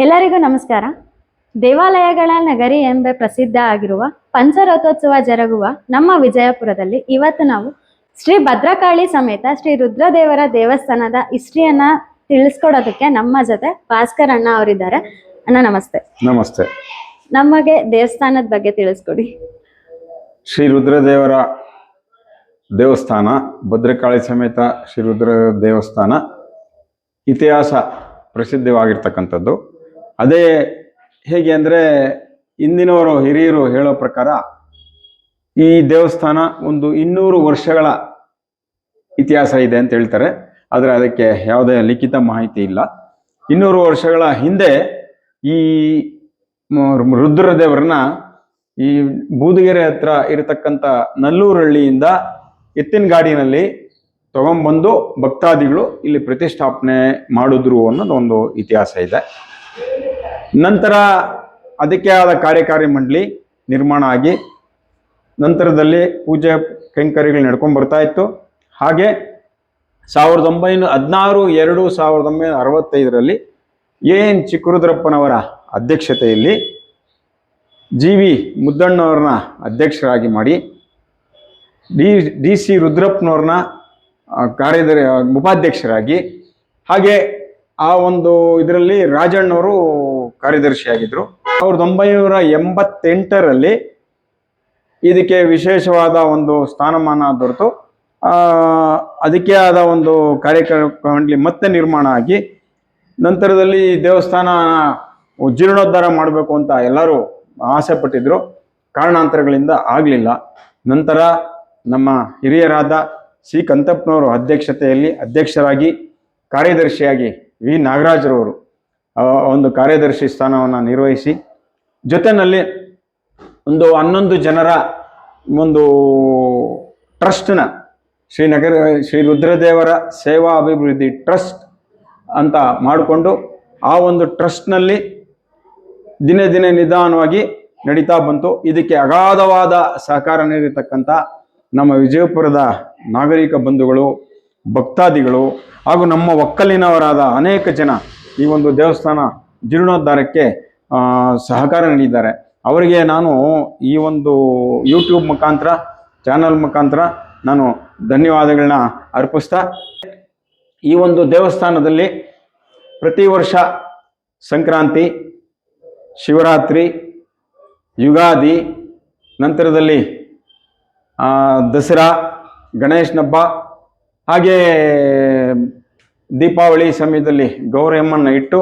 ಎಲ್ಲರಿಗೂ ನಮಸ್ಕಾರ. ದೇವಾಲಯಗಳ ನಗರಿ ಎಂಬ ಪ್ರಸಿದ್ಧ ಆಗಿರುವ ಪಂಚರಥೋತ್ಸವ ಜರುಗುವ ನಮ್ಮ ವಿಜಯಪುರದಲ್ಲಿ ಇವತ್ತು ನಾವು ಶ್ರೀ ಭದ್ರಕಾಳಿ ಸಮೇತ ಶ್ರೀ ರುದ್ರದೇವರ ದೇವಸ್ಥಾನದ ಹಿಸ್ಟ್ರಿಯನ್ನ ತಿಳಿಸ್ಕೊಡೋದಕ್ಕೆ ನಮ್ಮ ಜೊತೆ ಭಾಸ್ಕರ್ ಅಣ್ಣ ಅವರಿದ್ದಾರೆ. ಅಣ್ಣ ನಮಸ್ತೆ. ನಮಸ್ತೆ. ನಮಗೆ ದೇವಸ್ಥಾನದ ಬಗ್ಗೆ ತಿಳಿಸ್ಕೊಡಿ. ಶ್ರೀ ರುದ್ರದೇವರ ದೇವಸ್ಥಾನ, ಭದ್ರಕಾಳಿ ಸಮೇತ ಶ್ರೀ ರುದ್ರ ದೇವಸ್ಥಾನ ಇತಿಹಾಸ ಪ್ರಸಿದ್ಧವಾಗಿರ್ತಕ್ಕಂಥದ್ದು. ಅದೇ ಹೇಗೆ ಅಂದರೆ, ಇಂದಿನವರು ಹಿರಿಯರು ಹೇಳೋ ಪ್ರಕಾರ ಈ ದೇವಸ್ಥಾನ ಒಂದು 200 ವರ್ಷಗಳ ಇತಿಹಾಸ ಇದೆ ಅಂತ ಹೇಳ್ತಾರೆ. ಆದರೆ ಅದಕ್ಕೆ ಯಾವುದೇ ಲಿಖಿತ ಮಾಹಿತಿ ಇಲ್ಲ. 200 ವರ್ಷಗಳ ಹಿಂದೆ ಈ ರುದ್ರದೇವರನ್ನ ಈ ಬೂದಿಗೆರೆ ಹತ್ರ ಇರತಕ್ಕಂಥ ನಲ್ಲೂರಹಳ್ಳಿಯಿಂದ ಎತ್ತಿನ ಗಾಡಿನಲ್ಲಿ ತಗೊಂಡ್ಬಂದು ಭಕ್ತಾದಿಗಳು ಇಲ್ಲಿ ಪ್ರತಿಷ್ಠಾಪನೆ ಮಾಡಿದ್ರು ಅನ್ನೋದು ಒಂದು ಇತಿಹಾಸ ಇದೆ. ನಂತರ ಅದಕ್ಕೆ ಆದ ಕಾರ್ಯಕಾರಿ ಮಂಡಳಿ ನಿರ್ಮಾಣ ಆಗಿ ನಂತರದಲ್ಲಿ ಪೂಜೆ ಕೈಂಕರ್ಯಗಳು ನಡ್ಕೊಂಡು ಬರ್ತಾ ಇತ್ತು. ಹಾಗೆ 1965 ಎನ್ ಚಿಕ್ಕರುದ್ರಪ್ಪನವರ ಅಧ್ಯಕ್ಷತೆಯಲ್ಲಿ ಜಿ.ವಿ. ಮುದ್ದಣ್ಣವ್ರನ್ನ ಅಧ್ಯಕ್ಷರಾಗಿ ಮಾಡಿ ಡಿ.ಸಿ. ರುದ್ರಪ್ಪನವ್ರನ್ನ ಉಪಾಧ್ಯಕ್ಷರಾಗಿ, ಹಾಗೆ ಆ ಒಂದು ಇದರಲ್ಲಿ ರಾಜಣ್ಣವರು ಕಾರ್ಯದರ್ಶಿಯಾಗಿದ್ದರು. 1988 ಇದಕ್ಕೆ ವಿಶೇಷವಾದ ಒಂದು ಸ್ಥಾನಮಾನ ದೊರೆತು ಅದಕ್ಕೆ ಆದ ಒಂದು ಕಾರ್ಯಕ್ರಮ ಮಂಡಳಿ ಮತ್ತೆ ನಿರ್ಮಾಣ ಆಗಿ ನಂತರದಲ್ಲಿ ದೇವಸ್ಥಾನ ಜೀರ್ಣೋದ್ಧಾರ ಮಾಡಬೇಕು ಅಂತ ಎಲ್ಲರೂ ಆಸೆ ಪಟ್ಟಿದ್ರು. ಕಾರಣಾಂತರಗಳಿಂದ ಆಗಲಿಲ್ಲ. ನಂತರ ನಮ್ಮ ಹಿರಿಯರಾದ ಸಿ ಕಂತಪ್ಪನವರು ಅಧ್ಯಕ್ಷರಾಗಿ ಕಾರ್ಯದರ್ಶಿಯಾಗಿ ವಿ ನಾಗರಾಜರವರು ಒಂದು ಕಾರ್ಯದರ್ಶಿ ಸ್ಥಾನವನ್ನು ನಿರ್ವಹಿಸಿ, ಜೊತೆಯಲ್ಲಿ ಒಂದು 11 ಜನರ ಒಂದು ಟ್ರಸ್ಟ್ನ ಶ್ರೀ ರುದ್ರದೇವರ ಸೇವಾ ಅಭಿವೃದ್ಧಿ ಟ್ರಸ್ಟ್ ಅಂತ ಮಾಡಿಕೊಂಡು ಆ ಒಂದು ಟ್ರಸ್ಟ್ನಲ್ಲಿ ದಿನೇ ದಿನೇ ನಿಧಾನವಾಗಿ ನಡೀತಾ ಬಂತು. ಇದಕ್ಕೆ ಅಗಾಧವಾದ ಸಹಕಾರ ನೀಡಿರ್ತಕ್ಕಂಥ ನಮ್ಮ ವಿಜಯಪುರದ ನಾಗರಿಕ ಬಂಧುಗಳು, ಭಕ್ತಾದಿಗಳು ಹಾಗೂ ನಮ್ಮ ಒಕ್ಕಲಿನವರಾದ ಅನೇಕ ಜನ ಈ ಒಂದು ದೇವಸ್ಥಾನ ಜೀರ್ಣೋದ್ಧಾರಕ್ಕೆ ಸಹಕಾರ ನೀಡಿದ್ದಾರೆ. ಅವರಿಗೆ ನಾನು ಈ ಒಂದು ಯೂಟ್ಯೂಬ್ ಮುಖಾಂತರ, ಚಾನಲ್ ಮುಖಾಂತರ ನಾನು ಧನ್ಯವಾದಗಳನ್ನ ಅರ್ಪಿಸ್ತಾ, ಈ ಒಂದು ದೇವಸ್ಥಾನದಲ್ಲಿ ಪ್ರತಿ ವರ್ಷ ಸಂಕ್ರಾಂತಿ, ಶಿವರಾತ್ರಿ, ಯುಗಾದಿ, ನಂತರದಲ್ಲಿ ದಸರಾ, ಗಣೇಶನ ಹಬ್ಬ, ಹಾಗೆ ದೀಪಾವಳಿ ಸಮಯದಲ್ಲಿ ಗೌರಮ್ಮನ್ನ ಇಟ್ಟು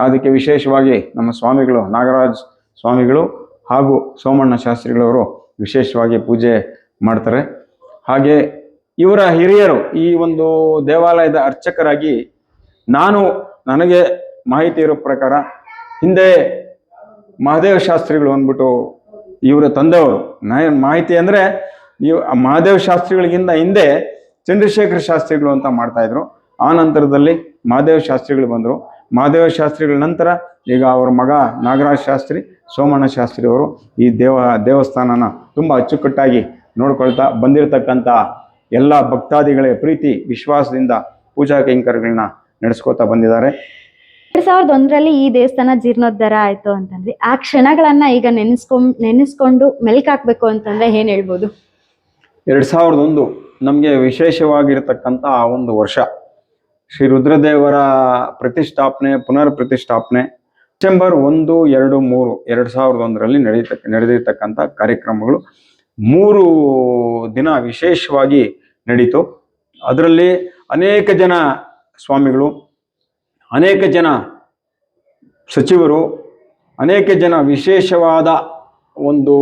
ಅದಕ್ಕೆ ವಿಶೇಷವಾಗಿ ನಮ್ಮ ಸ್ವಾಮಿಗಳು, ನಾಗರಾಜ್ ಸ್ವಾಮಿಗಳು ಹಾಗೂ ಸೋಮಣ್ಣ ಶಾಸ್ತ್ರಿಗಳವರು ವಿಶೇಷವಾಗಿ ಪೂಜೆ ಮಾಡ್ತಾರೆ. ಹಾಗೆ ಇವರ ಹಿರಿಯರು ಈ ಒಂದು ದೇವಾಲಯದ ಅರ್ಚಕರಾಗಿ ನನಗೆ ಮಾಹಿತಿ ಇರೋ ಪ್ರಕಾರ ಹಿಂದೆ ಮಹಾದೇವ ಶಾಸ್ತ್ರಿಗಳು ಅಂದ್ಬಿಟ್ಟು ಇವರ ತಂದೆಯವರು, ಮಾಹಿತಿ ಅಂದರೆ ಮಹಾದೇವ ಶಾಸ್ತ್ರಿಗಳಿಗಿಂತ ಹಿಂದೆ ಚಂದ್ರಶೇಖರ ಶಾಸ್ತ್ರಿಗಳು ಅಂತ ಮಾಡ್ತಾಯಿದ್ರು. ಆ ನಂತರದಲ್ಲಿ ಮಹಾದೇವ ಶಾಸ್ತ್ರಿಗಳು ಬಂದರು. ಮಹಾದೇವ ಶಾಸ್ತ್ರಿಗಳ ನಂತರ ಈಗ ಅವರ ಮಗ ನಾಗರಾಜ್ ಶಾಸ್ತ್ರಿ, ಸೋಮಣ್ಣ ಶಾಸ್ತ್ರಿ ಅವರು ಈ ದೇವಸ್ಥಾನನ ತುಂಬ ಅಚ್ಚುಕಟ್ಟಾಗಿ ನೋಡ್ಕೊಳ್ತಾ ಬಂದಿರತಕ್ಕಂಥ ಎಲ್ಲ ಭಕ್ತಾದಿಗಳ ಪ್ರೀತಿ ವಿಶ್ವಾಸದಿಂದ ಪೂಜಾ ಕೈಂಕರ್ಯಗಳನ್ನ ನಡೆಸ್ಕೋತಾ ಬಂದಿದ್ದಾರೆ. 2001 ಈ ದೇವಸ್ಥಾನ ಜೀರ್ಣೋದ್ಧಾರ ಆಯಿತು ಅಂತಂದ್ರೆ ಆ ಕ್ಷಣಗಳನ್ನ ಈಗ ನೆನೆಸ್ಕೊಂಡು ಮೆಲ್ಕಾಕ್ಬೇಕು ಅಂತಂದ್ರೆ ಏನು ಹೇಳ್ಬೋದು? 2001 ನಮಗೆ ವಿಶೇಷವಾಗಿರತಕ್ಕಂಥ ಆ ಒಂದು ವರ್ಷ. ಶ್ರೀ ರುದ್ರದೇವರ ಪುನರ್ ಪ್ರತಿಷ್ಠಾಪನೆ ಡಿಸೆಂಬರ್ 1, 2, 3, 2001 ನಡೆದಿರ್ತಕ್ಕಂಥ ಕಾರ್ಯಕ್ರಮಗಳು 3 ದಿನ ವಿಶೇಷವಾಗಿ ನಡೀತು. ಅದರಲ್ಲಿ ಅನೇಕ ಜನ ಸ್ವಾಮಿಗಳು, ಅನೇಕ ಜನ ಸಚಿವರು, ಅನೇಕ ಜನ ವಿಶೇಷವಾದ ಒಂದು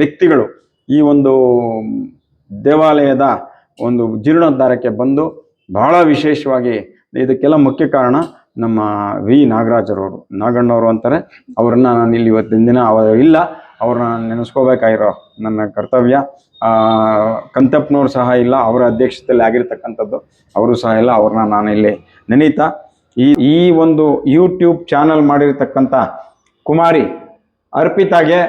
ವ್ಯಕ್ತಿಗಳು ಈ ಒಂದು ದೇವಾಲಯದ ಒಂದು ಜೀರ್ಣೋದ್ಧಾರಕ್ಕೆ ಬಂದು ಬಹಳ ವಿಶೇಷವಾಗಿ, ಇದಕ್ಕೆಲ್ಲ ಮುಖ್ಯ ಕಾರಣ ನಮ್ಮ ವಿ ನಾಗರಾಜರವರು, ನಾಗಣ್ಣವರು ಅಂತಾರೆ. ಅವ್ರನ್ನ ನಾನು ಇಲ್ಲಿ ಇವತ್ತಿನ ದಿನ ಇಲ್ಲ, ಅವ್ರನ್ನ ನೆನೆಸ್ಕೋಬೇಕಾಗಿರೋ ನನ್ನ ಕರ್ತವ್ಯ. ಕಂತಪ್ಪನವ್ರು ಸಹ ಇಲ್ಲ, ಅವರ ಅಧ್ಯಕ್ಷತೆಯಲ್ಲಿ ಆಗಿರ್ತಕ್ಕಂಥದ್ದು, ಅವರು ಸಹ ಇಲ್ಲ. ಅವ್ರನ್ನ ನಾನು ಇಲ್ಲಿ ನೆನೀತಾ ಈ ಒಂದು ಯೂಟ್ಯೂಬ್ ಚಾನಲ್ ಮಾಡಿರ್ತಕ್ಕಂಥ ಕುಮಾರಿ ಅರ್ಪಿತಾಗೆ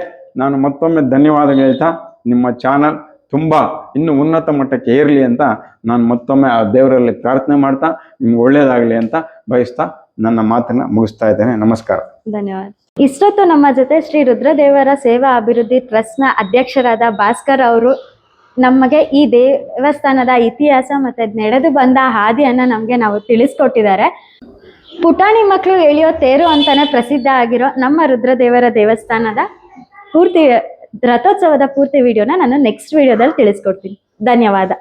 ನಾನು ಮತ್ತೊಮ್ಮೆ ಧನ್ಯವಾದ ಹೇಳ್ತಾ, ನಿಮ್ಮ ಚಾನಲ್ ತುಂಬ ಇನ್ನೂ ಉನ್ನತ ಮಟ್ಟಕ್ಕೆ ಏರಲಿ ಅಂತ ನಾನು ಮತ್ತೊಮ್ಮೆ ಆ ದೇವರಲ್ಲಿ ಪ್ರಾರ್ಥನೆ ಮಾಡ್ತಾ ನಿಮ್ಗೆ ಒಳ್ಳೆಯದಾಗಲಿ ಅಂತ ಬಯಸ್ತಾ ನನ್ನ ಮಾತನ್ನ ಮುಗಿಸ್ತಾ ಇದ್ದೇನೆ. ನಮಸ್ಕಾರ. ಧನ್ಯವಾದ. ಇಷ್ಟೊತ್ತು ನಮ್ಮ ಜೊತೆ ಶ್ರೀ ರುದ್ರದೇವರ ಸೇವಾ ಅಭಿವೃದ್ಧಿ ಟ್ರಸ್ಟ್ನ ಅಧ್ಯಕ್ಷರಾದ ಭಾಸ್ಕರ್ ಅವರು ನಮಗೆ ಈ ದೇವಸ್ಥಾನದ ಇತಿಹಾಸ ಮತ್ತೆ ನಡೆದು ಬಂದ ಹಾದಿಯನ್ನ ನಾವು ತಿಳಿಸ್ಕೊಟ್ಟಿದ್ದಾರೆ. ಪುಟಾಣಿ ಮಕ್ಕಳು ಎಳೆಯೋ ತೇರು ಅಂತಾನೆ ಪ್ರಸಿದ್ಧ ಆಗಿರೋ ನಮ್ಮ ರುದ್ರದೇವರ ದೇವಸ್ಥಾನದ ರಥೋತ್ಸವದ ಪೂರ್ತಿ ವಿಡಿಯೋನ ನಾನು ನೆಕ್ಸ್ಟ್ ವಿಡಿಯೋದಲ್ಲಿ ತಿಳಿಸ್ಕೊಡ್ತೀನಿ. ಧನ್ಯವಾದ.